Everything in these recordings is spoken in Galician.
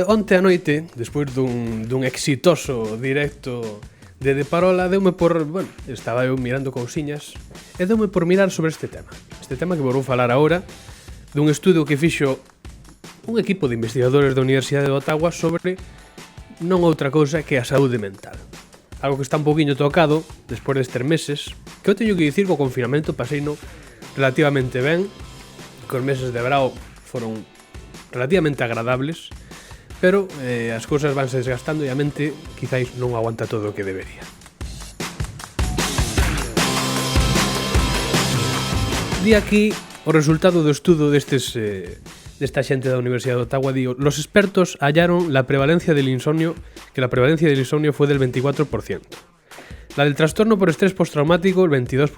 onte a noite, despois dun exitoso directo de Parola, deume por... Bueno, estaba eu mirando cousiñas e deume por mirar sobre este tema. Este tema que vou falar agora, dun estudo que fixo un equipo de investigadores da Universidade de Ottawa sobre non outra cousa que a saúde mental. Algo que está un poquinho tocado despois destes meses, que eu teño que dicir que o confinamento paseino relativamente ben, que os meses de verao foron relativamente agradables, pero as cousas vanse desgastando e a mente quizáis non aguanta todo o que debería. Di aquí o resultado do estudo desta xente da Universidade de Ottawa. Digo, los expertos hallaron la prevalencia del insomnio, que la prevalencia del insomnio fue del 24%, la del trastorno por estrés postraumático el 22%,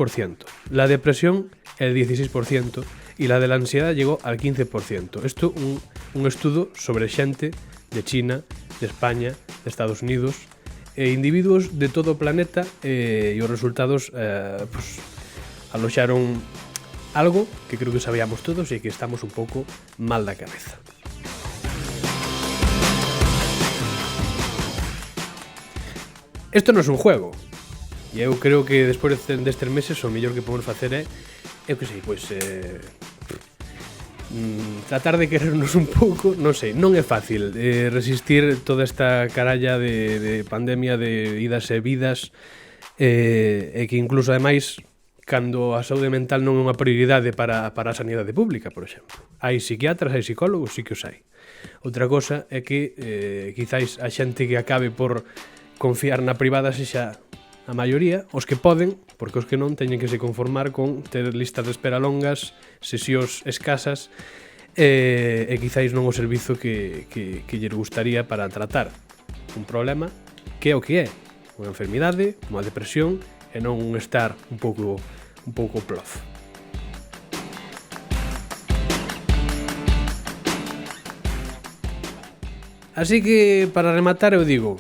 la depresión el 16% y la de la ansiedad llegó al 15%. Esto un estudo sobre xente de China, de España, de Estados Unidos e individuos de todo o planeta, e os resultados aloxaron algo que creo que sabíamos todos e que estamos un pouco mal da cabeza. Isto non é un juego, e eu creo que despois destes meses o mellor que podemos facer é, eu que sei, pois tratar de querernos un pouco, non sei, non é fácil resistir toda esta caralla de pandemia, de idas e vidas, e que incluso ademais cando a saúde mental non é unha prioridade para a sanidade pública, por exemplo. Hai psiquiatras, hai psicólogos, sí que os hai. Outra cosa é que quizáis a xente que acabe por confiar na privada sexa a maioría, os que poden, porque os que non teñen que se conformar con ter listas de espera longas, sesións escasas e quizáis non o servizo que lle gustaría para tratar un problema que é o que é, unha enfermidade, unha depresión, e non un estar un pouco plof. Así que, para rematar, eu digo,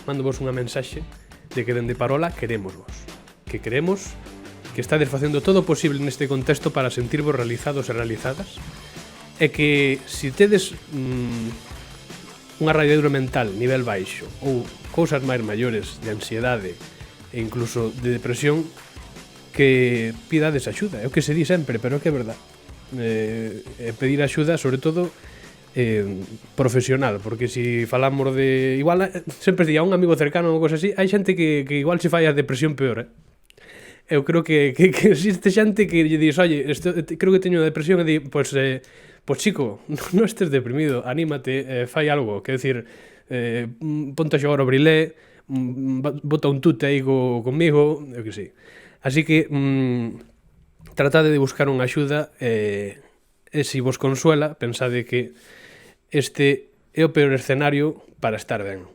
mando vos unha mensaxe de que dende Parola queremos vos, que queremos que estades facendo todo o posible neste contexto para sentirvos realizados e realizadas, e que se tedes unha radiadura mental nivel baixo ou cousas máis maiores de ansiedade e incluso de depresión, que pidades axuda. É o que se di sempre, pero é que é verdad. Pedir axuda, sobre todo profesional, porque se falamos de... Igual, sempre di a un amigo cercano ou cosa así, hai xente que igual se fai a depresión peor, Eu creo que existe xente que lle dis, oye, creo que teño depresión, e di, pues chico, non estes deprimido, anímate, fai algo, quer decir, ponte a xogar o brilé, bota un tute aí comigo, eu que sei. Así que tratade de buscar unha axuda, e se vos consuela, pensade que este é o peor escenario para estar ben.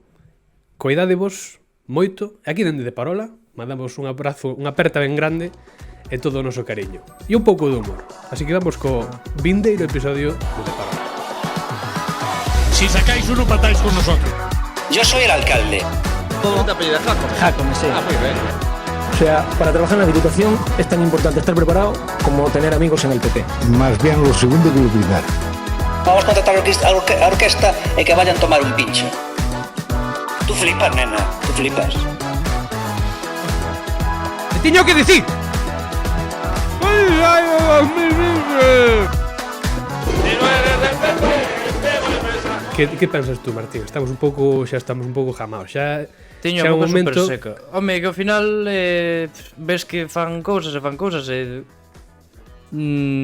Coidádevos moito, aquí dende de Parola, mandamos un abrazo, unha aperta ben grande e todo o noso cariño. E un pouco de humor. Así que vamos co vindeiro episodio de Parola. Si sacáis uno, patáis con nosotros. Yo soy el alcalde. ¿Cómo te apellidas? Jacome, sí. Ah, muy bien. O sea, para trabajar en la Diputación es tan importante estar preparado como tener amigos en el PP. Más bien lo segundo que lo primero. Vamos a contratar a orquesta e que vayan tomar un pincho. Tú flipas, nena, tú flipas. ¡Te teño que decir! Que pensas tú, Martín? Xa estamos un pouco jamaos. Xa Teño a boca super seca. Home, que ao final ves que fan cousas e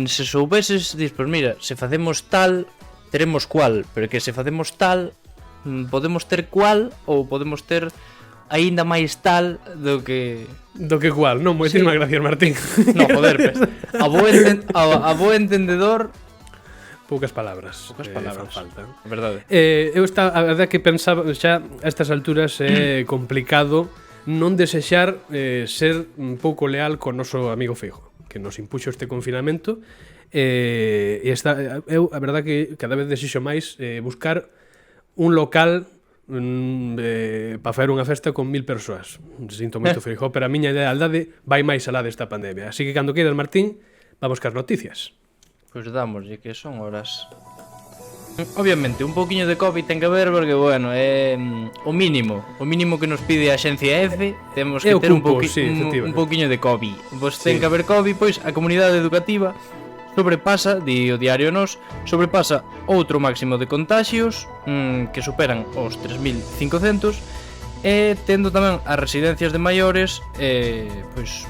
se soubeses, dis, pues mira, se facemos tal, teremos cual, pero que se facemos tal, podemos ter cual ou podemos ter aínda máis tal do que cual, non? Moitísimas gracias, Martín. No, joder, pues, a bo entendedor. Poucas palabras fan falta. Verdade. A verdade que pensaba xa a estas alturas é complicado non desexar ser un pouco leal co noso amigo Feijóo, que nos impuxo este confinamento, e eu a verdade que cada vez desexo máis buscar un local para facer unha festa con 1000 persoas. Sinto moito, Feijóo, pero a miña idealdade vai máis alá desta pandemia. Así que cando queiras, Martín, vamos cas noticias. Pois dámoslle que son horas. Obviamente, un pouquiño de COVID ten que ver porque, bueno, é o mínimo que nos pide a Axencia F, temos que ter un pouquiño de COVID. Pois ten que haber COVID, pois a comunidade educativa sobrepasa, di o Diario Nós, sobrepasa outro máximo de contaxios que superan os 3.500 e tendo tamén as residencias de maiores pois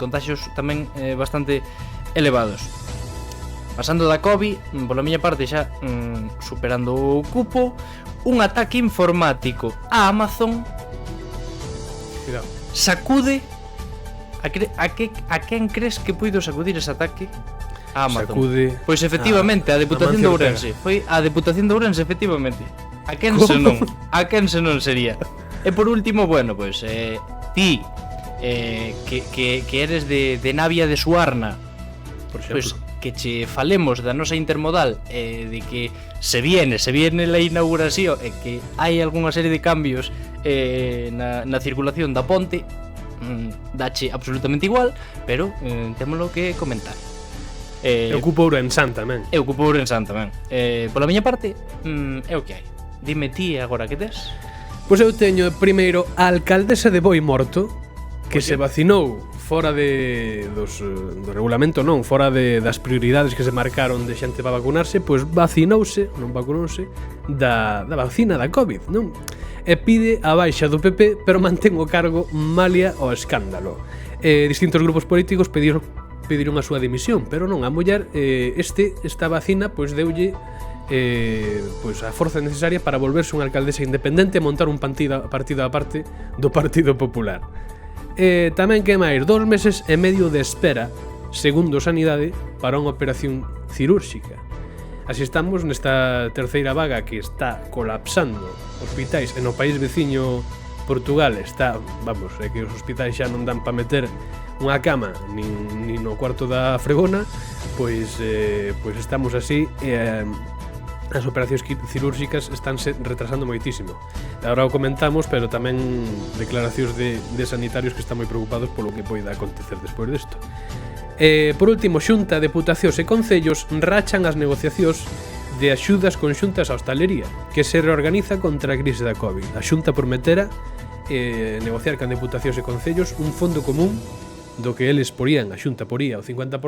contaxios tamén bastante elevados. Pasando da COVID, pola miña parte xa superando o cupo, un ataque informático a Amazon sacude a quen crees que puido sacudir ese ataque a Amazon? Sacude Pois efectivamente a Deputación de Ourense. Foi a Deputación de Ourense, efectivamente. A quen senón sería. E por último, bueno, pois ti que eres de Navia de Suarna, por exemplo, pois que che falemos da nosa intermodal de que se viene a inauguración e que hai algunha serie de cambios na circulación da ponte, dache absolutamente igual, pero témolo que comentar. Ocupa Ourensán tamén. Ocupa Ourensán tamén. Pola miña parte, é o que hai. Dime ti agora que tes. Pois eu teño primeiro a alcaldesa de Boimorto que se vacinou fora do regulamento, non, fora das prioridades que se marcaron de xente para vacunarse, pois vacunouse da vacina da COVID, non? E pide a baixa do PP, pero mantén o cargo malia ao escándalo. Distintos grupos políticos pediron a súa dimisión, pero non, a muller esta vacina pois deulle pois a forza necesaria para volverse unha alcaldesa independente e montar un partido aparte do Partido Popular. Tamén que máis 2 meses e medio de espera, segundo Sanidade, para unha operación cirúrxica. Así estamos nesta terceira vaga que está colapsando hospitais e no país veciño Portugal está, vamos, é que os hospitais xa non dan para meter unha cama nin no cuarto da fregona, pois estamos así e as operacións cirúrxicas estánse retrasando moitísimo. Agora o comentamos, pero tamén declaracións de sanitarios que están moi preocupados polo que poida acontecer despois desto. Por último, Xunta, Deputacións e Concellos rachan as negociacións de axudas conxuntas á hostalería, que se reorganiza contra a crise da COVID. A Xunta prometera negociar con Deputacións e Concellos un fondo común do que eles porían, a Xunta poría o 50%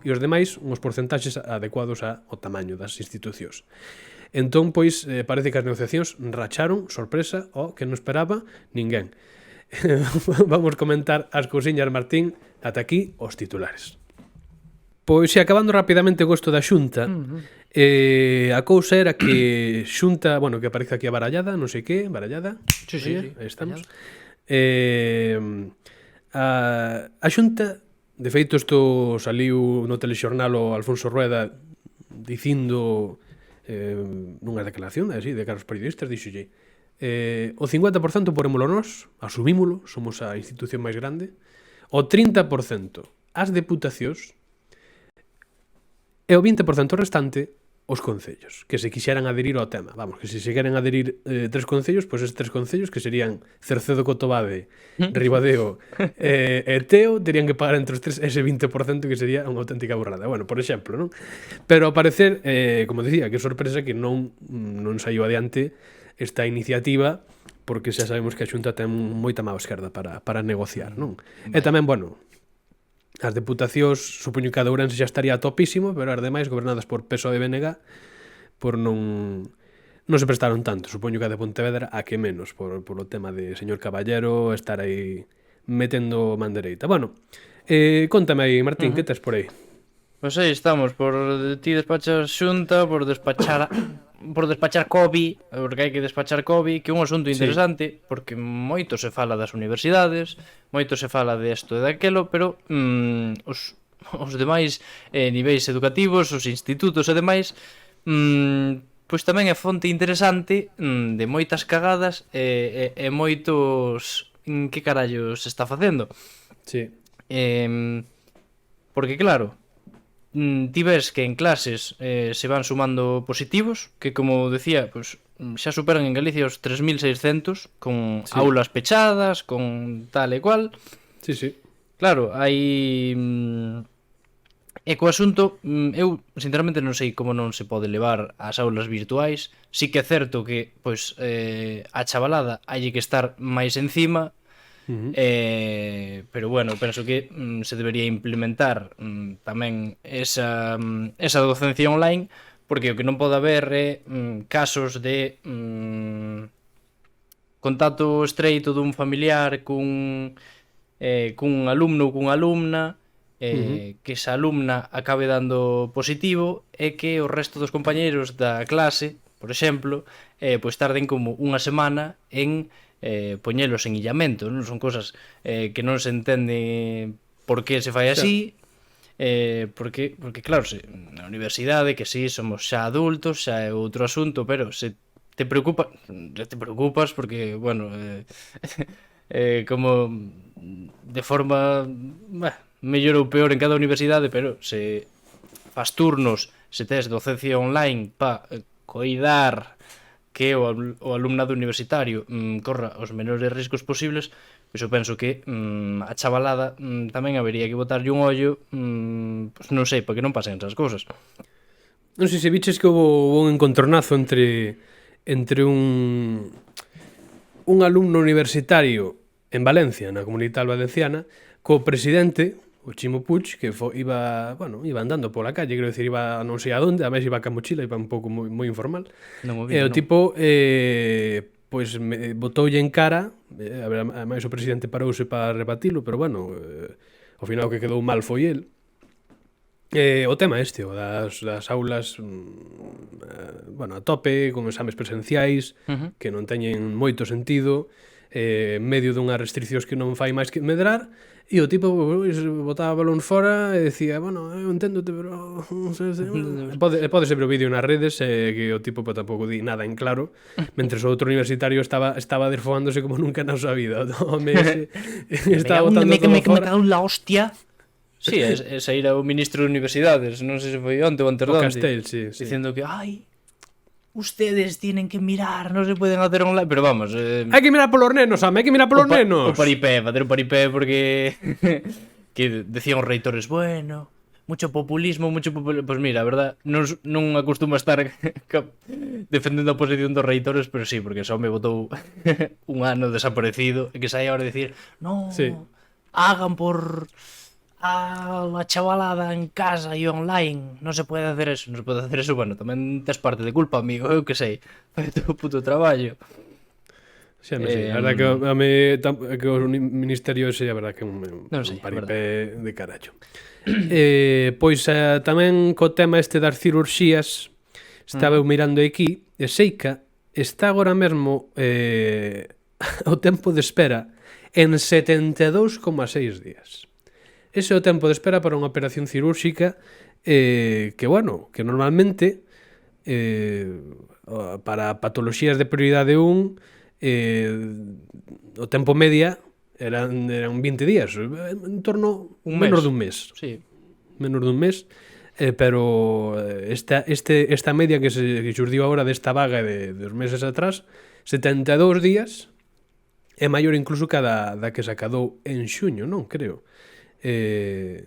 e os demais uns porcentaxes adecuados ao tamaño das institucións. Entón, pois, parece que as negociacións racharon, sorpresa, que non esperaba ninguén. Vamos comentar as cousiñas, Martín, ata aquí os titulares. Pois, acabando rapidamente con isto da Xunta, a cousa era que Xunta, bueno, que aparece aquí a barallada, non sei que, barallada, sí, aí estamos. A Xunta, de feito isto saliu no telexornal o Alfonso Rueda dicindo nunha declaración así, de caros periodistas, dixolle o 50% porémolo nós, asumímolo, somos a institución máis grande, o 30% as deputacións e o 20% restante os concellos, que se quixeran adherir ao tema. Vamos, que se queren adherir 3 concellos, pois estes 3 concellos, que serían Cercedo, Cotobade, Ribadeo e Teo, terían que pagar entre os 3 ese 20%, que sería unha auténtica burrada. Bueno, por exemplo, non? Pero ao parecer, como dicía, que sorpresa que non saiu adiante esta iniciativa, porque xa sabemos que a Xunta ten moita má esquerda para negociar, non? E tamén, bueno, as deputacións, supoño que a de Ourense xa estaría topísimo, pero as demais, gobernadas por PSOE e BNG, por non se prestaron tanto. Supoño que a de Pontevedra a que menos, por o tema de señor Caballero estar aí metendo man dereita. Bueno, contame aí, Martín, que tes por aí? Pois aí estamos, por ti despachar Xunta, por despachar COVID, porque hai que despachar COVID, que é un asunto interesante, porque moito se fala das universidades, moito se fala desto e daquelo, pero os demais niveis educativos, os institutos e demais, pois tamén é fonte interesante de moitas cagadas e moitos que carallo se está facendo. Sí. Porque claro, ti ves que en clases se van sumando positivos, que como decía, pues, xa superan en Galicia os 3.600 con aulas pechadas, con tal e cual. Sí. Claro, hai E co asunto, eu sinceramente non sei como non se pode levar ás aulas virtuais. Sí que é certo que pois a chavalada hai que estar máis encima, pero bueno, penso que se debería implementar tamén esa docencia online, porque o que non pode haber é casos de contacto estreito dun familiar cun alumno ou cunha alumna, que esa alumna acabe dando positivo e que o resto dos compañeiros da clase, por exemplo, pois tarden como unha semana en poñelos en illamento, non son cosas que non se entende por que se fai así, porque claro, na universidade que sí, somos xa adultos, xa é outro asunto, pero se te preocupas porque, bueno, como de forma mellor ou peor en cada universidade, pero se fas turnos, se tes docencia online pa coidar que o alumnado universitario corra os menores riscos posibles, pois eu penso que a chavalada tamén habería que botarlle un ollo, pois non sei, para que non pasen esas cousas. Non sei se viches que houve un encontronazo entre un alumno universitario en Valencia, na Comunidade Valenciana, co presidente, o Chimo Puig, que iba andando pola calle, quero dicir, iba non sei a onde, a máis iba ca mochila, iba un pouco moi informal. E o tipo, pois, botoulle en cara, a máis o presidente parouse para rebatilo, pero bueno, ao final o que quedou mal foi el. O tema este, o das aulas a tope, con exames presenciais, que non teñen moito sentido, en medio dunhas restriccións que non fai máis que medrar, e o tipo botaba balón fora e decía, bueno, eu enténdote, pero pode ser o vídeo nas redes, que o tipo tampouco di nada en claro, mentre o outro universitario estaba desfogándose como nunca na súa vida. O home estaba botando todo fora. La hostia. Sí, ese era o ministro de universidades, non sei se foi onte ou antes onte. O Castel, sí. Dicindo que, ustedes tienen que mirar, non se pueden hacer online, pero vamos, hai que mirar polos nenos, hai que mirar polos nenos. O paripé, facer o paripé porque que decían os reitores, bueno, mucho populismo, pues mira, a verdad, non acostumo a estar defendendo a posición dos reitores, pero sí, porque só me botou un ano desaparecido e que sai agora a decir, no, sí, hagan por a chavalada en casa e online, non se pode hacer eso, bueno, tamén tes parte de culpa, amigo, eu que sei, fai o teu puto traballo. Xa non sei, a verdad que o ministerio ese, a verdad que é un paripé de carallo. Pois tamén co tema este das cirurxías, estaba eu mirando aquí, e Seica está agora mesmo o tempo de espera en 72,6 días. Ese é o tempo de espera para unha operación cirúrxica que normalmente para patoloxías de prioridade 1 o tempo media eran 20 días, en torno menos dun mes. Sí. Menos dun mes, pero esta media que xurdiu agora desta vaga de 2 meses atrás, 72 días, é maior incluso que a da que se acadou en xuño, non? Creo. En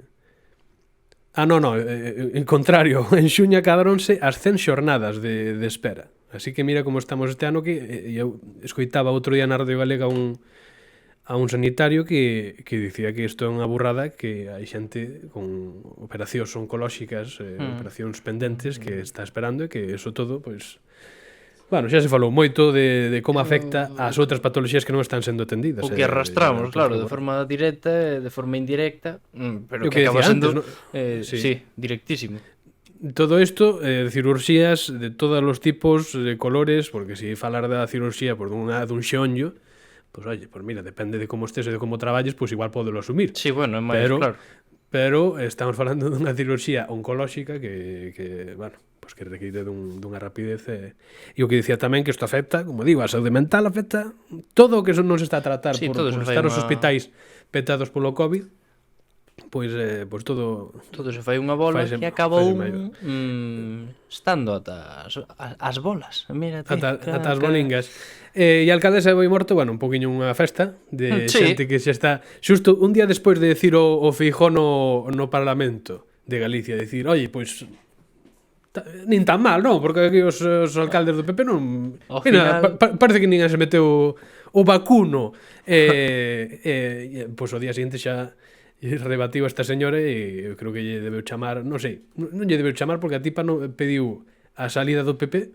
contrario, en xuña acadáronse as 100 xornadas de espera. Así que mira como estamos este ano, que eu escoitaba outro día na Radio Galega a un sanitario que dicía que isto é unha burrada, que hai xente con operacións oncolóxicas, operacións pendentes que está esperando, e que eso todo, pois, bueno, xa se falou moito de como afecta ás outras patoloxías que non están sendo atendidas. O que arrastramos, claro, de forma directa, de forma indirecta, pero que acaba sendo, sí, directísimo. Todo isto, cirurxías de todos os tipos, de colores, porque se falar da cirurxía por dun xonllo, pois, oye, mira, depende de como estés e de como traballes, pois igual podelo asumir. Sí, bueno, é máis claro. Pero estamos falando dunha cirurxía oncolóxica que bueno, pois que require dunha rapidez, e o que dicía tamén que isto afecta, como digo, a saúde mental, afecta todo o que non se está a tratar por estar os hospitais petados polo COVID, pois todo se fai unha bola que acabou estando ata as bolas, mira, ata as bolingas. E a alcaldesa de Boimorto, bueno, un poquinho unha festa de xente que xa está xusto un día despois de decir o Feijóo no Parlamento, Galicia, dicir, oye, pois nin tan mal, non? Porque aquí os alcaldes do PP non... Ao Mira, final- parece que ninguén se meteu o vacuno. Pois o día seguinte xa rebatiu esta señora e eu creo que lle debeu chamar, non sei, non lle debeu chamar porque a tipa non pediu a salida do PP,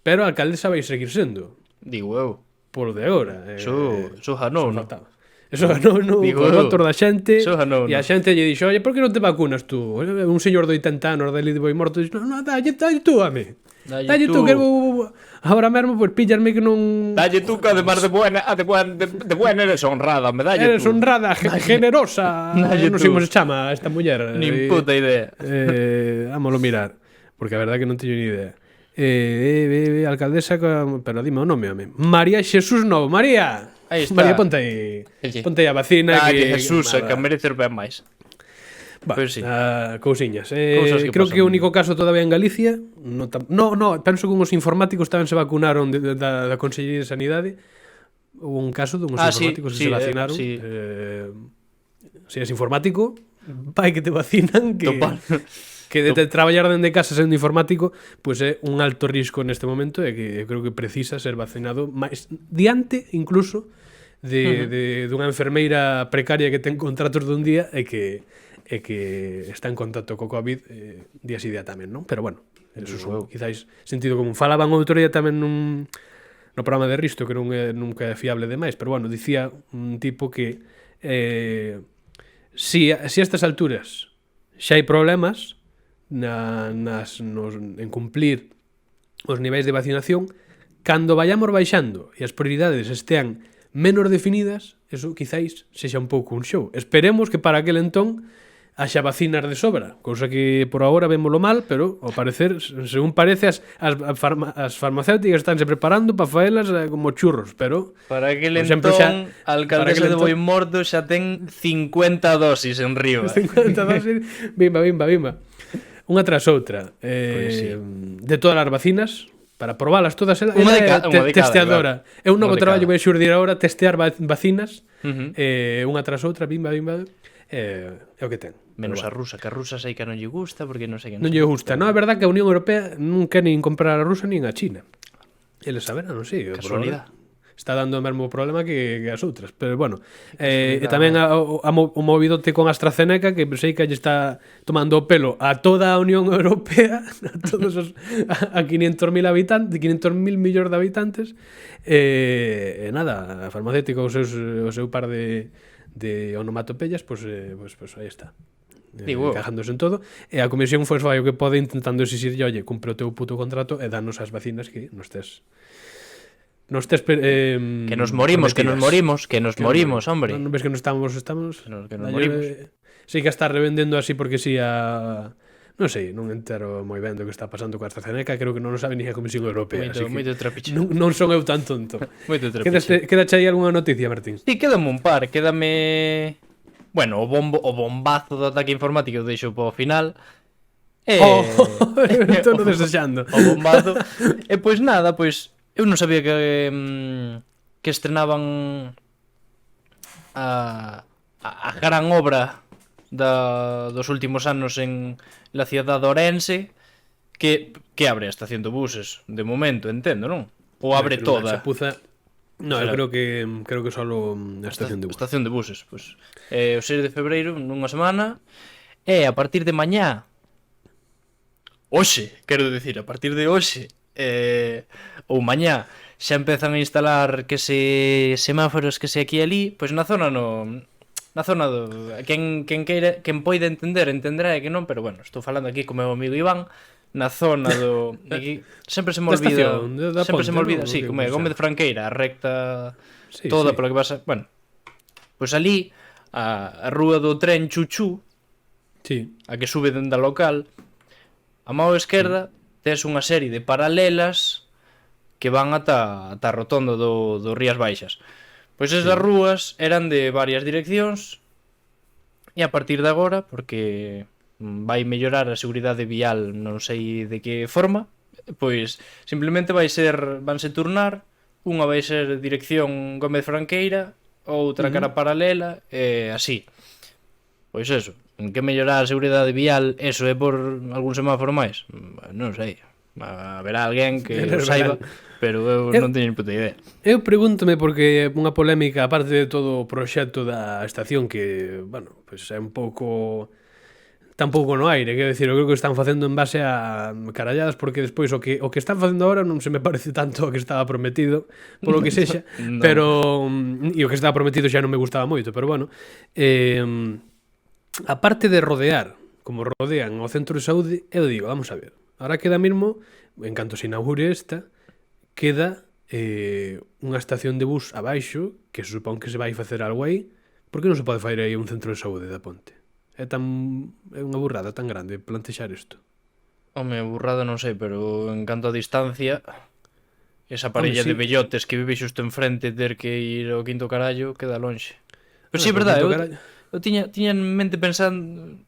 pero a alcaldesa vai seguir sendo, Digo eu. polo de agora. Eso ganou, non? faltaba. Eso ganou no Digo con eu. votos da xente Eso ganou, e a non? xente lle dixo, oye, por que non te vacunas tú? Un señor de 80 anos dali de boi morto dixo, no, dalle tú a mí. Dalle tú, que agora mesmo pois pillarme que non... Dalle tú que además de buena eres honrada, me dalle Eres tú. honrada, generosa. Dalle Non tú. sei como se chama esta muller. Nin puta idea. Vámoslo mirar, porque a verdade que non teño ni idea. Alcaldesa, pero dime o nome, home. María Xesús Novo. María. Aí está. María, ponte aí. Elle. Ponte aí a vacina. Dalle Jesús, que merece ben máis. Pois sí. Cousiñas. Cousas que Creo que o pasan. único caso todavía en Galicia, no, penso que uns informáticos tamén se vacunaron da Consellería de Sanidade. Houve un caso de uns informáticos que se vacinaron. sí. Se és informático, vai que te vacinan, que Total. que de traballar dende casa sendo informático, pois é un alto risco neste momento e que eu creo que precisa ser vacinado máis diante incluso de dunha enfermeira precaria que ten contratos dun día e que está en contacto co COVID día si día tamén, non? Pero bueno, eso son quizáis sentido común. Falaban outro día tamén no programa de Risto, que non é nunca é fiable demais, pero bueno, dicía un tipo que si a estas alturas xa hai problemas en cumplir os niveis de vacinación, cando vayamos baixando e as prioridades estean menos definidas, eso quizáis sexa un pouco un show. Esperemos que para aquel entón haxa vacinas de sobra, cousa que por agora vémolo mal, pero ao parecer, según parece, as farmacéuticas estánse preparando para faelas como churros, pero Para aquel por exemplo, entón, xa- a para alcaldesa aquel de entón- Boimorto xa ten 50 dosis en Río. 50 dosis, bimba. Unha tras outra. sí. De todas as vacinas, para probalas todas, ela Unha é de cada, testeadora. É un Unha novo de traballo cada. que vai xurdir agora, testear vacinas, Ujú. unha tras outra, bimba. É o que ten. Menos Pero a rusa, que a rusa sei que non lle gusta, porque non sei que non lle gusta. Non é verdad que a Unión Europea non quer nin comprar a rusa nin a China. Eles saberán, non sei. Casualidade. Está dando o mesmo problema que as outras. Pero bueno, e tamén o movidote con AstraZeneca, que sei que lle está tomando o pelo a toda a Unión Europea, a todos a 500.000 habitantes, 500.000 millóns de habitantes, e nada, a farmacéutica o seu par de onomatopeyas, pois aí está. Digo. Encajándose en todo, e a comisión foi o que pode intentando exixirlle, oye, cumpre o teu puto contrato e danos as vacinas que nos estés Que nos morimos, hombre. Non ves que non estamos Que nos morimos. Sí que está revendendo así porque si a... Non sei, non entero moi ben do que está pasando con AstraZeneca, creo que non o sabe ni a Comisión Europea, así que Moito trapiche. non son eu tan tonto. Moito trapiche. Quedache aí algunha noticia, Martín? Sí, quédame un par, quédame... Bueno, o bombazo do ataque informático deixo po final. Estou non desexando. O bombazo. E pois nada, pois eu non sabía que estrenaban a gran obra dos últimos anos en la ciudad de Orense, que abre a estación de buses de momento, entendo, non? Ou abre Pero unha toda. chapuza. No, eu creo que solo a estación de bus. Estación de buses, pois. O 6 de febreiro, nunha semana, e a partir de mañá, hoxe, quero dicir, a partir de hoxe, ou mañá, xa empezan a instalar que se semáforos que se aquí e ali, pois na zona na zona do quen poida entender, entenderá e que non, pero bueno, estou falando aquí co meu amigo Iván, na zona do aquí, sempre se me Da olvida, estación, da sempre ponte, se me olvida, non? sí, Que como é cosa. Gómez Franqueira, a recta Sí, toda sí. polo que pasa, bueno. Pois ali a rúa do tren Chuchú, Sí. a que sube dende a local, a mão esquerda tes unha serie de paralelas que van ata a rotonda do Rías Baixas. Pois esas rúas eran de varias direccións e a partir de agora, porque vai mellorar a seguridade vial non sei de que forma, pois simplemente vanse turnar, unha vai ser dirección Gómez Franqueira, outra cara paralela e así. Pois eso, que mellorar a seguridade vial, eso é por algún semáforo máis? Non sei. Haberá alguén que o saiba, pero eu non teño ni puta idea. Eu pregúntome porque unha polémica, aparte de todo o proxecto da estación que, bueno, pues é un pouco tampouco no aire, quero decir, eu creo que están facendo en base a caralladas porque despois o que están facendo agora non se me parece tanto ao que estaba prometido, polo que sexa, No. pero e o que estaba prometido xa non me gustaba moito, pero bueno, aparte de rodear, como rodean o centro de saúde, eu digo, vamos a ver, ahora queda mesmo, en canto se inaugure esta, queda unha estación de bus abaixo, que se supón que se vai facer algo aí, por que non se pode facer aí un centro de saúde da ponte? É unha burrada tan grande plantexar isto. Home, burrada non sei, pero en canto a distancia, esa parella Home, sí. de bellotes que vive xusto enfrente ter que ir ao quinto carallo queda lonxe. Pero sí, é Pero verdade, quinto eu, carallo. eu tiña en mente pensando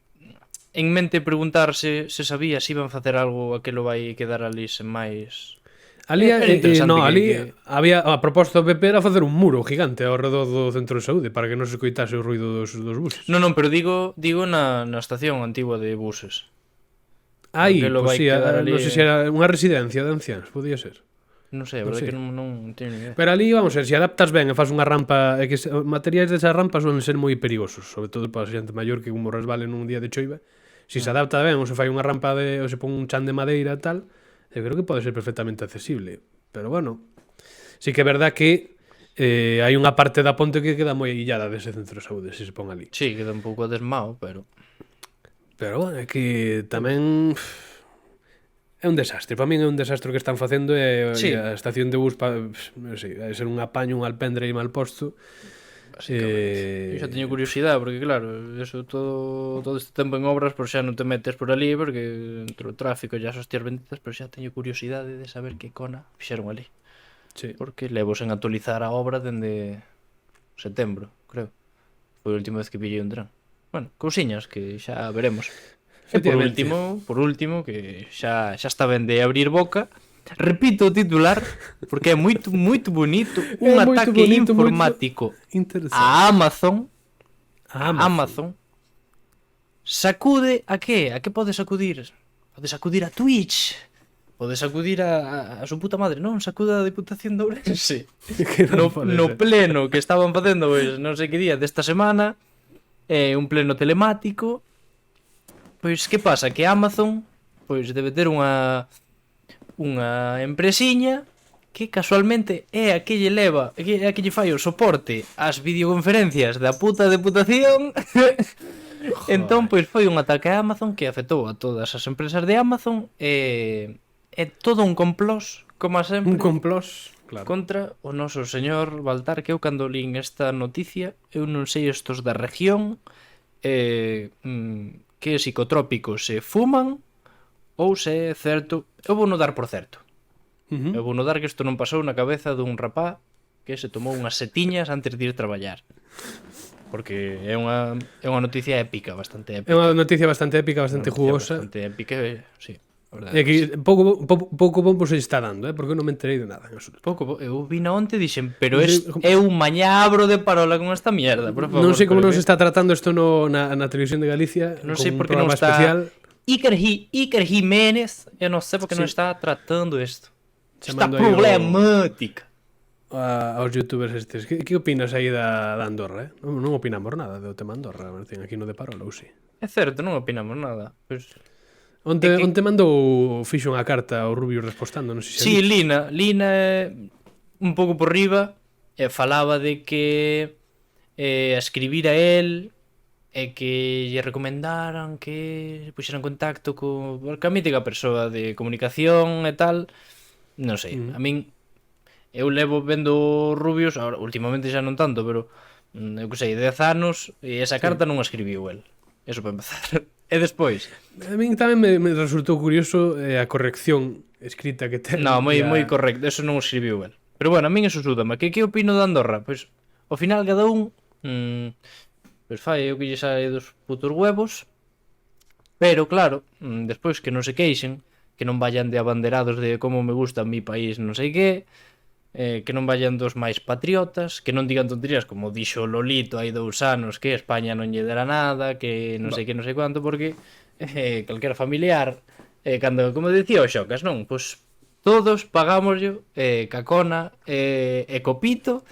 en mente preguntarse se sabía se iban facer algo aquilo vai quedar ali sen máis. Ali, Era interesante no, que- ali que- había a proposta do PP era facer un muro gigante ao redor do centro de saúde para que non se coitase o ruido dos buses. Non, pero digo na estación antigua de buses. Aí, aquilo pois vai sí, quedar ali, non sei se era unha residencia de anciáns, podía ser. Non sei, a Non verdade sei. que non teño ni idea. Pero ali, vamos a ver, se adaptas ben e fas unha rampa, é que os materiais desas rampas suelen ser moi perigosos, sobre todo para a xente maior que como resbale nun día de choiva. Se se adapta ben, ou se fai unha rampa ou se pon un chan de madeira e tal, eu creo que pode ser perfectamente accesible. Pero bueno, sí que é verdad que hai unha parte da ponte que queda moi illada dese centro de saúde, se se pon ali. Sí, queda un pouco desmao, pero Pero bueno, é que tamén é un desastre. Para min é un desastre o que están facendo e Sí. a estación de bus non sei, vai ser un apaño, un alpendre e mal posto. eu xa teño curiosidade porque claro, eso todo este tempo en obras pois xa non te metes por ali porque entre o tráfico e as hostias benditas, pero xa teño curiosidade de saber que cona fixeron ali. Sí. Porque levo sen actualizar a obra dende setembro, creo. Foi a última vez que pillei un tren. Bueno, cousiñas que xa veremos. E Efectivamente. por último, que xa está ben de abrir boca. Repito o titular porque é moito bonito, un moito ataque bonito, informático Interesante. a Amazon. A Amazon sacude a que? A que pode sacudir? Pode sacudir a Twitch. Pode sacudir a su puta madre, non? Sacuda a Diputación de Ourense. Que non pode No ser. pleno que estaban facendo, pois, non sei que día desta semana, un pleno telemático. Pois que pasa? Que Amazon pois debe ter unha empresiña que casualmente é a que lle leva, é a que lle fai o soporte ás videoconferencias da puta Deputación. Entón, pois foi un ataque a Amazon que afectou a todas as empresas de Amazon e é todo un complós, como sempre, Un complós, claro. contra o noso señor Baltar, que eu cando lín esta noticia, eu non sei estos da región que psicotrópicos se fuman ou se é certo. Eu vou no dar por certo. Eu vou no dar que isto non pasou na cabeza dun rapá que se tomou unhas setiñas antes de ir traballar. Porque é unha noticia épica, bastante É épica. unha noticia bastante épica, bastante jugosa. Bastante épica, sí. a verdade É que sí. que pouco bombo se está dando, porque eu non me enterei de nada en absoluto. Eu vi na onte e dixen, pero Non sei é un mañabro de parola con esta mierda, por favor. Non sei como pero non se está tratando isto na televisión de Galicia, Non con sei un por que non programa está especial. Iker Jiménez, eu non sei por que non Sí. está tratando isto. Está Chamando aí o- problemática. Aos youtubers estes. Que opinas aí da Andorra, Non opinamos nada do tema Andorra, Martín, aquí no de Parola, ou si? É certo, non opinamos nada. Pois... Onte É que- mandou fixo unha carta ao Rubio respostando, non sei se Sí, Lina un pouco por riba falaba de que a escribir a él e que lle recomendaran que se puxeran en contacto co a mítica persoa de comunicación e tal. Non sei, a min eu levo vendo Rubios, ahora, últimamente xa non tanto, pero eu que sei, 10 anos e esa carta non a escribiu el. Eso para empezar. E despois, A min tamén me resultou curioso a corrección escrita que ten. no, moi E a- moi correcto, eso non o escribiu el. Pero bueno, a min eso súdame. Que opino de Andorra? Pois, ao final cada un pois fai o que lle sae dos putos huevos. Pero claro, despois que non se queixen, que non vayan de abanderados de como me gusta mi país, non sei que, que non vayan dos máis patriotas, que non digan tonterías como dixo Lolito hai 2 anos que España non lle dera nada, que non sei que non sei cuánto, porque calquera familiar, cando, como dicía o Xocas, non? Pois todos pagámoslo, Cacona e Copito,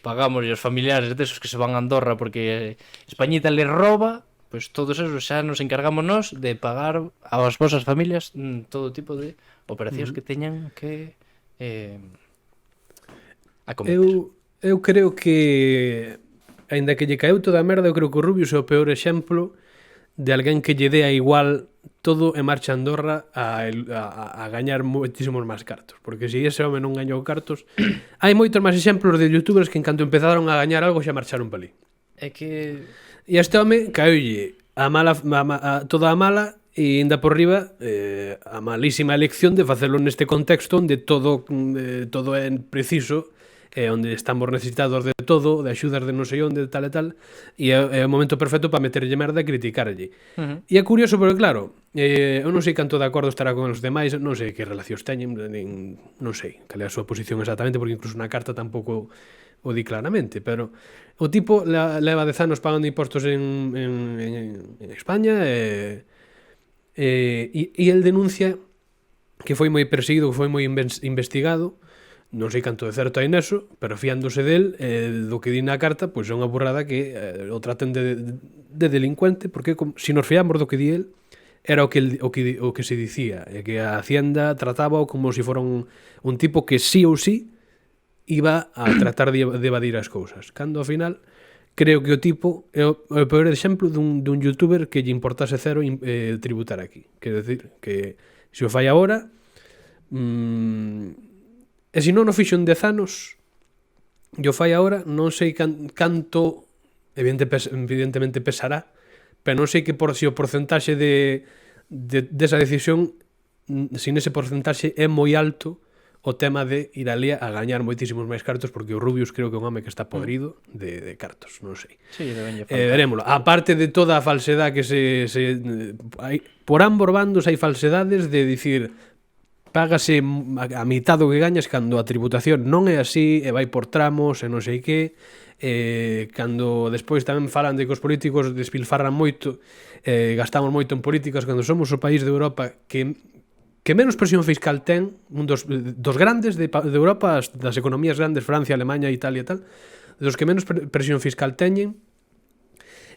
pagámoslle os familiares desos que se van a Andorra porque Españita le roba, pois todos esos xa nos encargamos nós de pagar ás vosas familias todo tipo de operacións que teñan que acometer. Eu creo que, aínda que lle caeu toda a merda, eu creo que o Rubius é o peor exemplo de alguén que lle dea igual todo e marcha a Andorra a gañar moitísimos máis cartos. Porque se ese home non gañou cartos, hai moitos máis exemplos de youtubers que en canto empezaron a gañar algo xa marcharon pa ali. É que... E este home caeulle toda a mala e ainda por riba a malísima elección de facelo neste contexto onde todo é preciso, onde estamos necesitados de todo, de axudas de non sei onde, de tal e tal, e é o momento perfecto para meterlle merda e criticarlle. E é curioso porque, claro, eu non sei canto de acordo estará con os demais, non sei que relacións teñen, non sei cal é a súa posición exactamente, porque incluso na carta tampouco o di claramente, pero o tipo leva 10 anos pagando impostos en España e el denuncia que foi moi perseguido, que foi moi investigado. Non sei canto de certo hai neso, pero fiándose del, do que di na carta, pois é unha burrada que o traten de delincuente, porque se nos fiamos do que di el, era o que se dicía, e que a Hacienda trataba como se fora un tipo que sí ou sí iba a tratar de evadir as cousas. Cando ao final, creo que o tipo é o peor exemplo dun youtuber que lle importase cero tributar aquí. Quero decir, que se o fai agora... E se non o fixo en 10 anos, yo fai agora, non sei canto, evidentemente pesará, pero non sei que se o porcentaxe desa decisión, sin ese porcentaxe é moi alto o tema de ir ali a gañar moitísimos máis cartos, porque o Rubius creo que é un home que está podrido de cartos, non sei. Sí, verémoslo. A parte de toda a falsedade que por ambos bandos hai falsedades de dicir... Págase a mitad do que gañas cando a tributación non é así e vai por tramos e non sei que, cando despois tamén falan de que os políticos despilfarran moito, gastamos moito en políticas cando somos o país de Europa que menos presión fiscal ten, un dos grandes de Europa, das economías grandes, Francia, Alemania, Italia e tal, dos que menos presión fiscal teñen,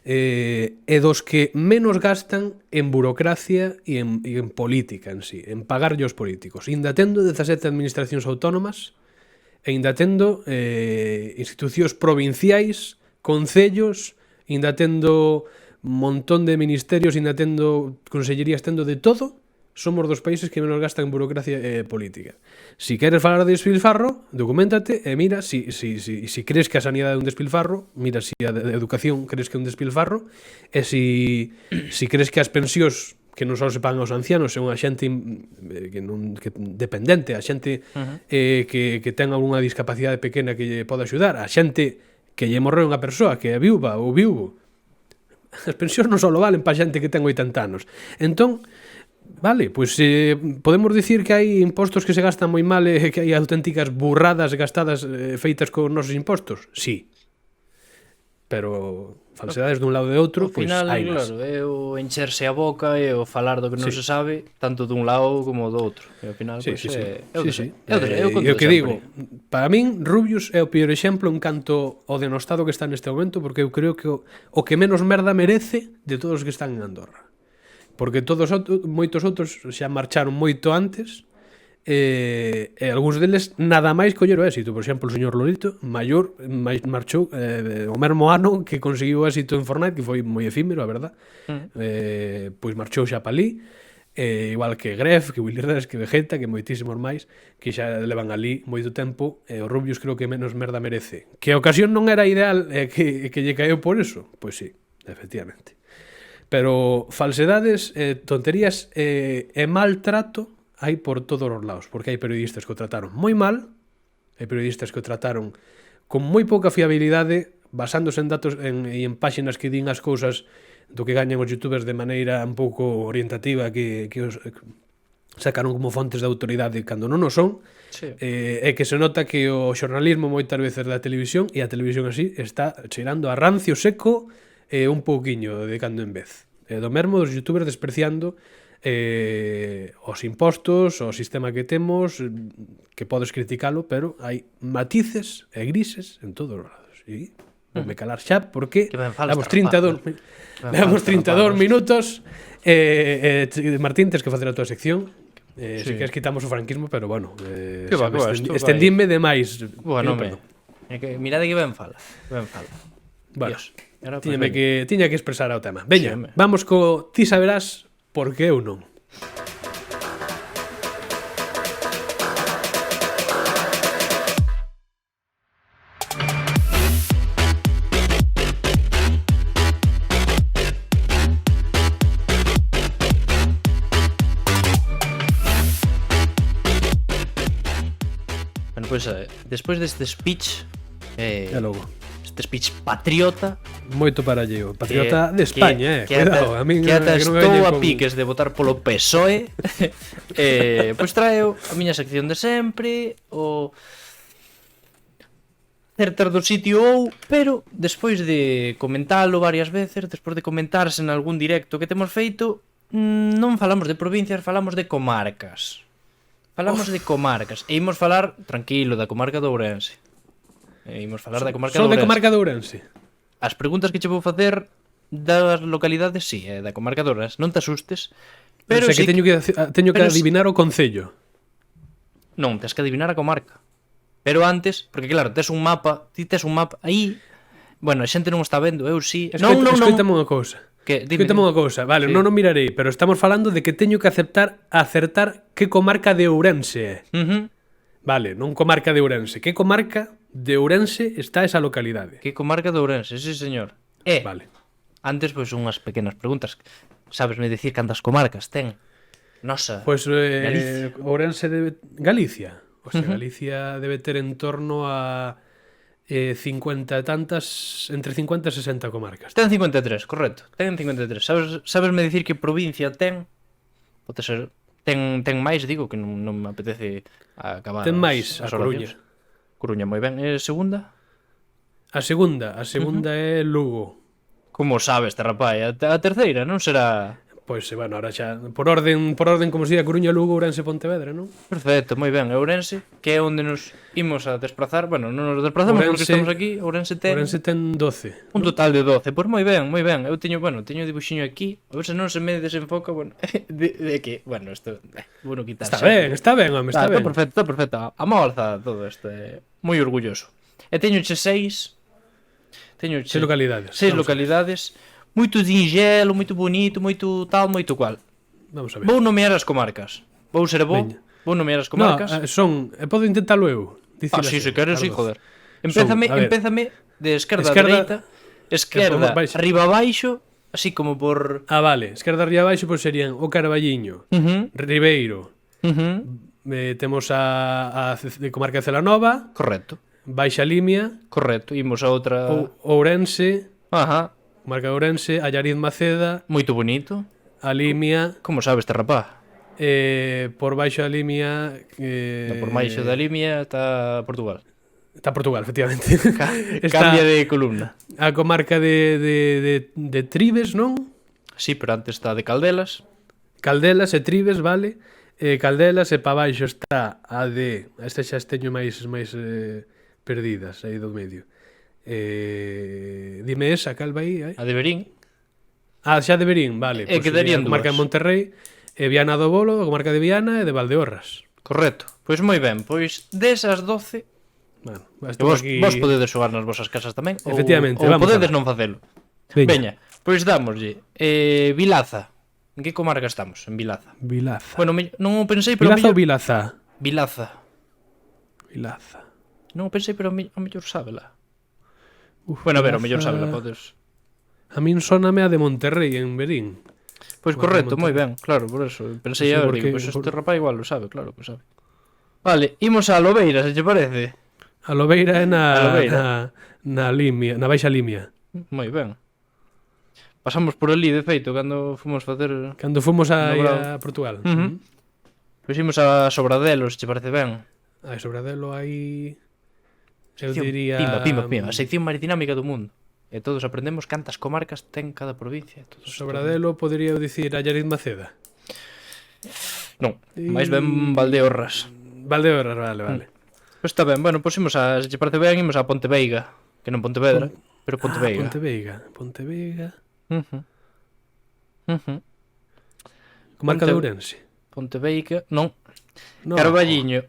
e dos que menos gastan en burocracia e en política en sí, en pagarlle aos políticos. Inda tendo 17 administracións autónomas e inda tendo institucións provinciais, concellos, inda tendo montón de ministerios, inda tendo consellerías, tendo de todo, somos dos países que menos gastan en burocracia e política. Si queres falar de despilfarro, documentate e mira si crees que a sanidade é un despilfarro, mira si a educación crees que é un despilfarro, e si crees que as pensións que non só se pagan aos ancianos, é unha xente dependente, a xente que ten algunha discapacidade pequena que lle pode axudar, a xente que lle morreu unha persoa que é viúva ou viúvo. As pensións non só valen para xente que ten 80 anos. Entón, vale, pois podemos dicir que hai impostos que se gastan moi mal e que hai auténticas burradas gastadas feitas con nosos impostos? Sí. Pero falsedades dun lado e de outro, pois hai nas. Claro, é o encherse a boca e o falar do que non se sabe, tanto dun lado como do outro. E ao final, pois, é o que digo, para min, Rubius é o peor exemplo en canto ao denostado que está neste momento, porque eu creo que o que menos merda merece de todos os que están en Andorra. Porque moitos outros xa marcharon moito antes e algúns deles nada máis coller o éxito. Por exemplo, o señor Lolito marchou o mesmo ano que conseguiu o éxito en Fortnite, que foi moi efímero, a verdad. Pois marchou xa pa ali, igual que Gref, que Willy Rex, que Vegeta, que moitísimos máis que xa levan ali moito tempo, e o Rubius creo que menos merda merece. Que a ocasión non era ideal que lle caeu por eso? Pois sí, efectivamente. Pero falsedades, tonterías e maltrato hai por todos os lados, porque hai periodistas que o trataron moi mal, hai periodistas que o trataron con moi pouca fiabilidade, basándose en datos e en páxinas que din as cousas do que gañan os youtubers de maneira un pouco orientativa, que sacaron como fontes de autoridade cando non o son, Sí. é que se nota que o xornalismo moitas veces da televisión, e a televisión así, está cheirando a rancio seco un pouquiño de cando en vez. Do mesmo dos youtubers despreciando os impostos, o sistema que temos, que podes criticalo, pero hai matices e grises en todos os lados. E voume calar xa porque Que ben falas, levamos rapaz, 32 levamos 32 minutos Martín, tens que facer a tua sección. Si queres quitamos o franquismo, pero bueno, Que va, que va, isto vai. estendíme demais. Bueno, Perdón. é que mirade que ben fala. Ben fala. Bueno, Dios. E ahora, tiña pues, que expresar o tema. Veña, Sí, home. vamos co ti saberás por que eu non. Bueno, pues, despois deste speech, E logo. este speech patriota, Moito para alleo. Patriota de España, que cuidado. ata, A min que ata que non estou veñen a con- piques de votar polo PSOE. Pois traeo a miña sección de sempre, o certas do sitio ou, pero despois de comentalo varias veces, despois de comentarse en algún directo que temos feito, non falamos de provincias, falamos de comarcas. Falamos de comarcas. E imos falar, tranquilo, da comarca de Ourense. E imos falar da comarca Son de de Ourense. comarca de Ourense. As preguntas que che vou facer das localidades, sí, da comarca de Ourense. Non te asustes. Pero Pero o sea, sí que teño que pero adivinar o concello. Non, tens que adivinar a comarca. Pero antes, porque claro, tes un mapa, ti tes un mapa aí. Bueno, a xente non o está vendo, eu sí. Escoitame unha cousa. Que, Escoitame unha cousa. Vale, Sí. non o mirarei, pero estamos falando de que teño que acertar que comarca de Ourense é. Vale, non comarca de Ourense. Que comarca de Ourense está esa localidade? Que comarca de Ourense, sí, señor. Vale. Antes, pois, unhas pequenas preguntas. Sabesme dicir cantas comarcas ten? Nosa. Pois Galicia. Ourense debe... Galicia. O sea, Galicia debe ter en torno a 50 e tantas, entre 50 e 60 comarcas. Ten 53, correcto. Ten 53. Sabesme dicir que provincia ten? Pode ser... Ten máis, digo, que non me apetece acabar Ten máis a as Coruña. oracións. Coruña, moi ben. E segunda? A segunda é Lugo. Como sabes, te rapaz? A terceira non será... Pois, bueno, ahora xa, por orden como se di, Coruña, Lugo, Ourense, Pontevedra, non? Perfecto, moi ben. Ourense, que é onde nos imos a desplazar. Bueno, non nos desplazamos porque Ourense- estamos aquí. Ourense ten Ourense ten 12. un total de 12. Pois moi ben, moi ben. Eu teño dibuxiño aquí. A ver se non se me desenfoca, bueno, de que, bueno, isto, bueno, quitar. Está ben, home, está ben. Está perfecto. A mão alzada todo isto, moi orgulloso. E teño 6 Seis localidades. 6 Vamos a ver. localidades. Moito sinxelo, moito bonito, moito tal, moito cual. Vamos a ver. Vou nomear as comarcas. Vou ser bo. Veña. Vou nomear as No, comarcas. podo intentalo eu. Sí, se queres, sí, claro. joder. Empézame, a ver. empézame de esquerda a Esquerda- dereita, esquerda, Baixa. arriba abaixo, así como por... Ah, vale. Esquerda arriba abaixo, pois serían o Carballiño, Ribeiro, temos a comarca de Celanova, Correcto, Baixa Limia, correcto. Imos a outra... Ourense, Ajá, comarca de Ourense, Allariz Maceda, moito bonito. a Limia, Como sabes, te rapaz? por baixo da Limia... Por baixo da Limia está Portugal. Está Portugal, efectivamente. Está Cambia de columna. a comarca de Tribes, non? Sí, pero antes está de Caldelas. Caldelas e Tribes, vale? Caldelas e pa baixo está a de... Este xa as teño máis perdidas aí do medio. Dime esa, cal vai aí? A de Berín. Ah, xa de Berín, vale. E quedarían a comarca dúas. de Monterrey, e Viana do Bolo, a comarca de Viana e de Valdeorras. Correcto. Pois moi ben, pois desas 12... Bueno, E estou vos, aquí... vos podedes xogar nas vosas casas tamén. Efectivamente, ou vamos podedes alá. non facelo. Veña. Veña, pois dámoslle. Vilaza. En que comarca estamos? En Vilaza. Vilaza. Bueno, non o pensei, pero... Vilaza ou mellor... Vilaza? Vilaza. Vilaza. Non o pensei, pero a mellor sábela. Bueno, a ver, o mellor sábela, podes... A min soname a de Monterrey en Berín. Pois correcto, moi ben, claro, por eso. Pensei, Sí, a ver, porque- digo, pois este rapaz igual lo sabe, claro que sabe. Vale, imos a Lobeira, se che parece? A Lobeira é A Lobeira. na Limia, na Baixa Limia. Moi ben. Pasamos por ali, de feito, cando fomos facer... Cando fomos No Bravo. a Portugal. Ujú. Pois imos a Sobradelo, se che parece ben. A Sobradelo hai... Eu Sección diría... Pimba, a sección máis dinámica do mundo. E todos aprendemos cantas comarcas ten cada provincia. Sobradelo podería dicir Allariz Maceda. Non, máis ben Valdeorras. Valdeorras, vale. Pois está ben, bueno, pois imos a, se che parece ben, imos a Ponteveiga, que non Pontevedra, pero Ponteveiga. Ponteveiga. Comarca de Ourense. Ponteveiga, non. No. Carballiño.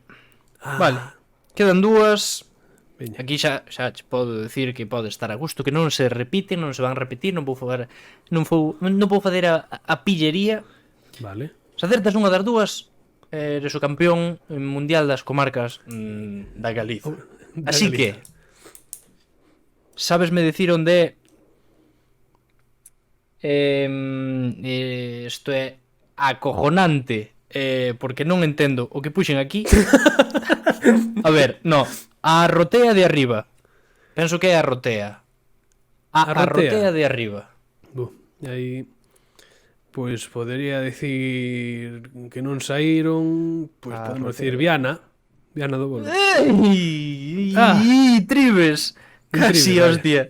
Vale. Quedan dúas. Veña. Aquí xa che podo decir que pode estar a gusto, que non se repiten, non se van a repetir, non vou fazer a pillería. Vale. Se acertas unha das dúas, eres o campeón mundial das comarcas da Galiza. Así que, sabesme decir onde isto é acojonante, porque non entendo o que puxen aquí. A ver, no, a Arrotea de arriba. Penso que é a Arrotea. A Arrotea de arriba. Aí pois podería decir que non saíron, pois podemos decir Viana do Bolo. Tribes. Casi, hostia.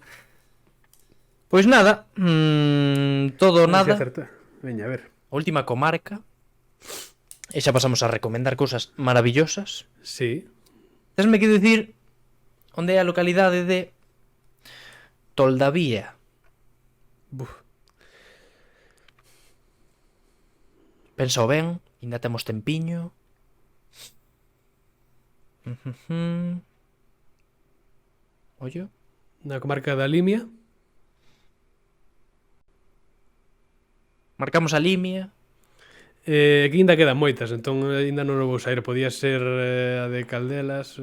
Pois nada, todo nada. Veña, a ver. A última comarca. E xa pasamos a recomendar cousas maravillosas. Sí. Tesme que dicir onde é a localidade de Toldavía. Pensao ben, ainda temos tempiño. Ollo. Na comarca da Limia. Marcamos a Limia. Aquí ainda quedan moitas, entón ainda non o vou sair. Podía ser a de Caldelas.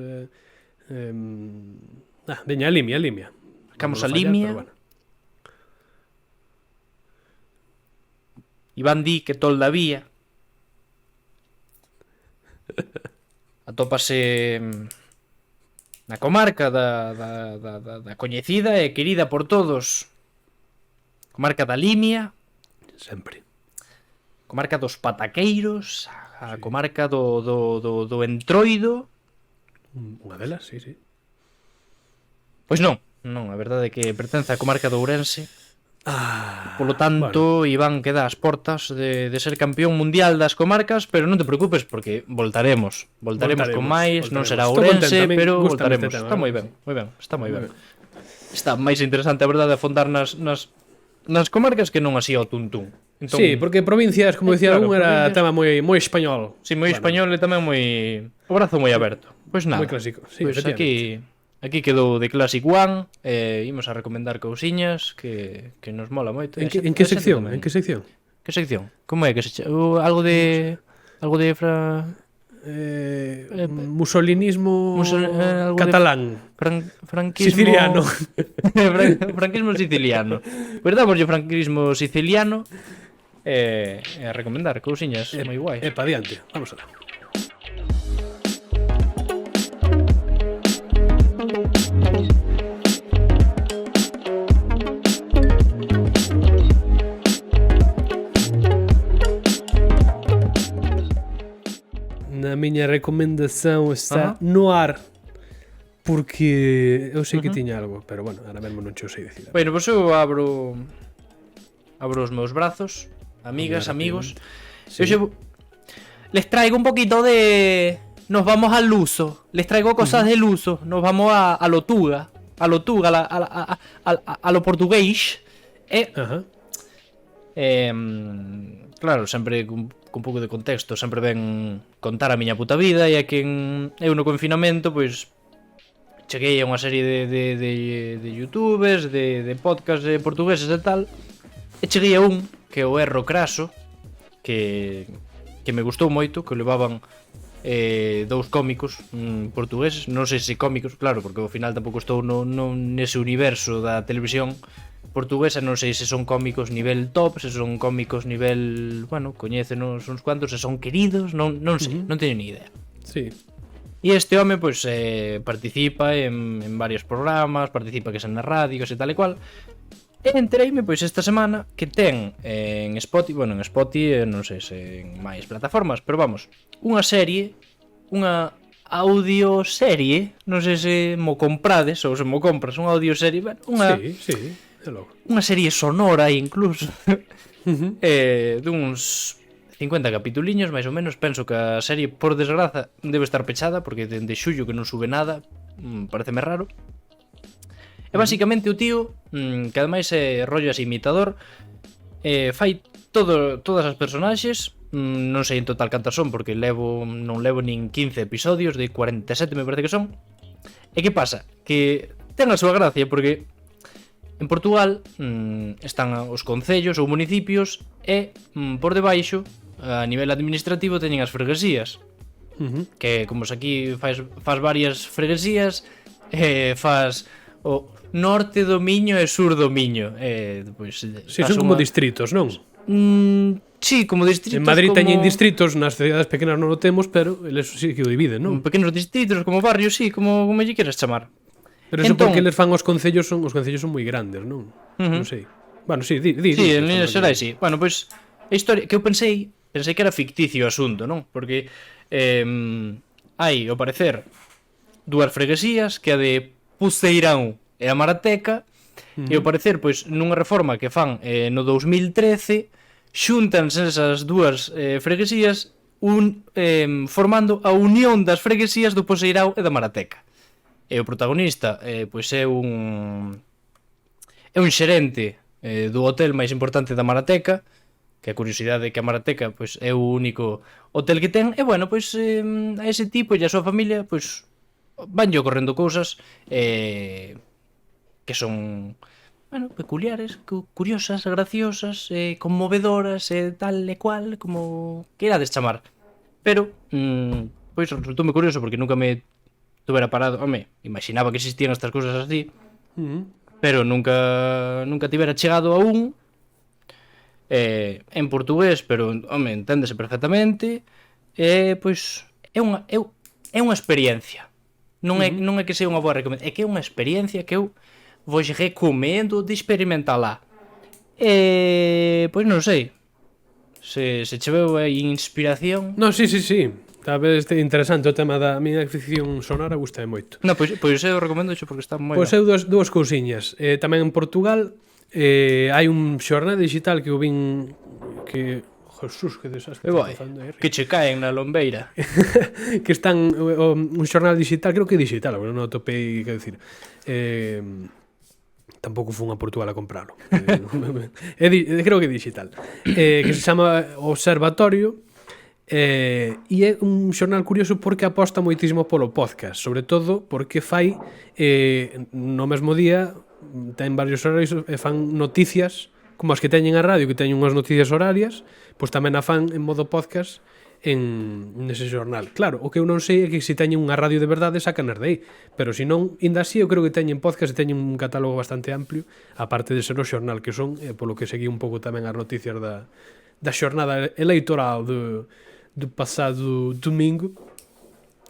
Veña, a Limia. Marcamos a Limia. Bueno. Iván di que Toldavía atópase na comarca da coñecida e querida por todos, comarca da Limia, sempre, comarca dos pataqueiros, a comarca do Entroido. Unha delas, sí. Pois non, a verdade é que pertence á comarca de Ourense. Polo tanto, Iván queda ás portas de ser campeón mundial das comarcas, pero non te preocupes porque voltaremos con máis, non será Ourense, pero voltaremos. Está moi ben. Está máis interesante, a verdade, afondar nas comarcas que non así ao tuntún. Entón, sí, porque provincias, como decía algún, era tema moi español. Sí, moi español e tamén moi... o brazo moi aberto. Pois nada. Moi clásico, sí, pois aquí quedou de Classic One. Imos a recomendar cousiñas que nos mola moito. En que sección? En que sección? Que sección? Como é que se chama? Algo de musolinismo catalán. Franquismo siciliano. Franquismo siciliano. Pois dámoslle franquismo siciliano a recomendar cousiñas moi guais. Pa diante, vamos alá. A miña recomendación está no ar, porque eu sei que tiña algo, pero bueno, ahora mesmo non che sei dicir. Bueno, pois eu abro os meus brazos, amigas, amigos. Sí. Les traigo un poquito de... Nos vamos al Luso. Les traigo cosas del Luso. Nos vamos a lo Tuga. A lo Tuga, a lo portugués. Claro, sempre con un pouco de contexto, sempre ven contar a miña puta vida, e aquí eu no confinamento, pois cheguei a unha serie de youtubers, de podcasts portugueses e tal, e cheguei a un que é o Erro Craso, que me gustou moito, que o levaban dous cómicos portugueses, non sei se cómicos, claro, porque ao final tampouco estou nese universo da televisión portuguesa, non sei se son cómicos nivel top, se son cómicos nivel, bueno, coñécenos uns cuantos, se son queridos, non sei, non teño ni idea. Sí. E este home, pois, participa en varios programas, participa que sen na radio, e tal e cual. E entreime, pois, esta semana que ten en Spotify, bueno, en Spotify, non sei se en máis plataformas, pero vamos, unha serie, unha audioserie, non sei se mo comprades ou se mo compras, unha audioserie, bueno, Sí, é logo. unha serie sonora incluso, duns 50 capituliños, máis ou menos. Penso que a serie, por desgraza, debe estar pechada, porque dende xullo que non sube nada, pareceme raro. E basicamente o tío, que ademais é rollo así imitador, fai todas as personaxes, non sei en total cantas son, porque non levo nin 15 episodios, de 47 me parece que son. E que pasa? Que ten a súa gracia, porque en Portugal están os concellos ou municipios e por debaixo, a nivel administrativo, teñen as freguesías. Que como se aquí faz varias freguesías, faz o norte do Miño e sur do Miño. Pois, son como distritos, non? Sí, como distritos. En Madrid como... teñen distritos, nas cidades pequenas non o temos, pero eles sí que o dividen, non? Pequenos distritos, como barrios, sí, como lle queres chamar. Pero eso porque eles fan os concellos son moi grandes, non? Non sei. Bueno, sí, di. Sí, en líneas xerais, sí. Bueno, pois a historia que eu pensei que era ficticio o asunto, non? Porque hai, ao parecer, dúas freguesías, que a de Puceirão e a Marateca, e ao parecer, pois, nunha reforma que fan no 2013, xúntanse esas dúas freguesías formando a unión das freguesías do Puceirão e da Marateca. E o protagonista, pois, é un xerente do hotel máis importante da Marateca, que a curiosidade é que a Marateca, pois, é o único hotel que ten, e bueno, pois, a ese tipo e a súa familia, pois, vanlle ocorrendo cousas que son, bueno, peculiares, curiosas, graciosas, conmovedoras, tal e cual, como queirades chamar. Pero, pois, resultoume curioso porque nunca me tuvera parado, home, imaginaba que existían estas cousas así, pero nunca tivera chegado a un en portugués, pero, home, enténdese perfectamente, pois, é unha experiencia. Non é que sea unha boa recomendación, é que é unha experiencia que eu vos recomendo de experimentala. Pois non sei, se cheveu a inspiración. No, sí. Tal vez este interesante o tema da miña ficción sonora, gusta moito. No, pois eu recomendo xo porque está moi ben. Pois eu dúas cousiñas. Tamén en Portugal hai un xornal digital que eu vin que... Jesús, que desastre. Que che caen na lombeira. Que están un xornal digital, creo que digital, agora non atopei, que decir. Tampouco fun a Portugal a compralo. Creo que digital. Que se chama Observatorio. E é un xornal curioso porque aposta moitísimo polo podcast, sobre todo porque fai no mesmo día, ten varios horarios e fan noticias como as que teñen a radio, que teñen unhas noticias horarias, pois tamén a fan en modo podcast nese xornal. Claro, o que eu non sei é que se teñen unha radio de verdade sacan as de aí, pero se non, inda así eu creo que teñen podcast e teñen un catálogo bastante amplio, aparte de ser o xornal que son, polo que seguí un pouco tamén as noticias da xornada electoral do pasado domingo.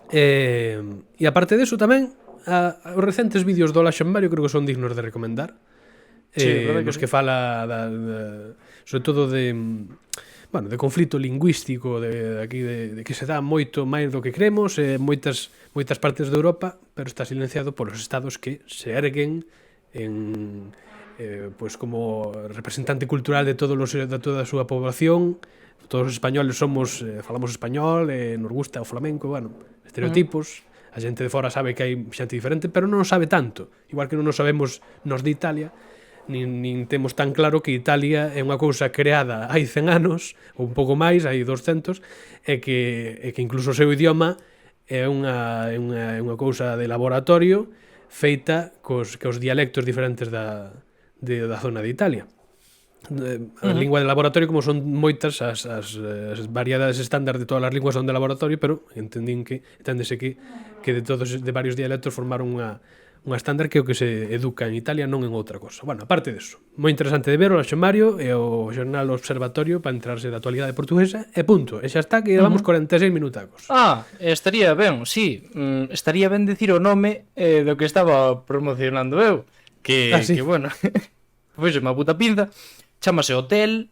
E aparte deso tamén os recentes vídeos do Laxo Mario creo que son dignos de recomendar. Os que fala sobre todo de conflito lingüístico de que se dá moito máis do que cremos moitas partes de Europa, pero está silenciado polos estados que se erguen pois como representante cultural de toda a súa poboación. Todos os españoles falamos español, nos gusta o flamenco, estereotipos. A xente de fora sabe que hai xente diferente, pero non o sabe tanto. Igual que non o sabemos nos de Italia, nin temos tan claro que Italia é unha cousa creada hai 100 anos, ou un pouco máis, hai 200, e que incluso o seu idioma é unha cousa de laboratorio feita cos dialectos diferentes da zona de Italia. A lingua de laboratorio, como son moitas as variedades estándar de todas as linguas son de laboratorio, pero enténdese que de varios dialectos formaron unha estándar que é o que se educa en Italia, non en outra cosa. Bueno, aparte deso, moi interesante de ver o Laxo Mario e o xornal Observatorio para enterarse da actualidade portuguesa e punto, e xa está, que levamos 46 minutacos. Estaría ben, sí, estaría ben dicir o nome do que estaba promocionando eu, que bueno... foi unha puta pinza. Chámase Hotel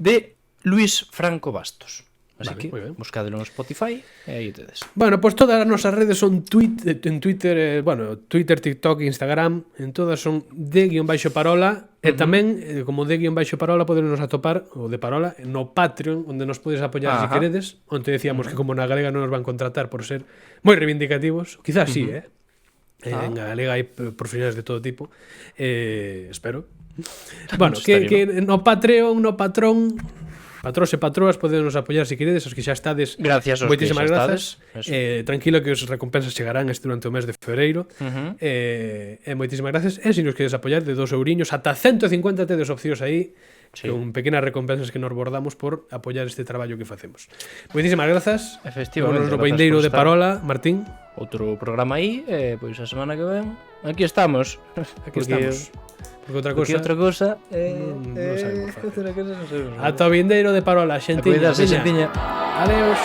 de Luis Franco Bastos. Así Vale, moi que ben. buscádelo no Spotify e aí o tedes. Bueno, pois todas as nosas redes son en Twitter, Twitter, TikTok, Instagram, en todas son de-parola e tamén, como de-parola podenos atopar, o de parola, no Patreon, onde nos podes apoiar se queredes, onde decíamos que como na galega non nos van contratar por ser moi reivindicativos, quizás sí, en galega hai profesionales de todo tipo, espero. Bueno, que no Patreon, no Patrón, patrós e patroas podenos apoiar se queredes, os que xa estades. Gracias aos moitísimas que xa grazas. estades. Tranquilo que os recompensas chegarán durante o mes de febreiro. Moitísimas grazas. E se nos queres apoiar de 2 euriños ata 150 tedes opcións aí, con pequenas recompensas que nos bordamos por apoiar este traballo que facemos. Moitísimas grazas. Efectivamente, Vámonos no grazas boindeiro por de estar. Parola, Martín. Outro programa aí, pois a semana que ven aquí estamos. Aquí estamos. Porque outra cosa non sabemos facer. outra cosa non sabemos. Ata o vindeiro de Parola, xentiña. A cuidarse, xentiña. Adeus.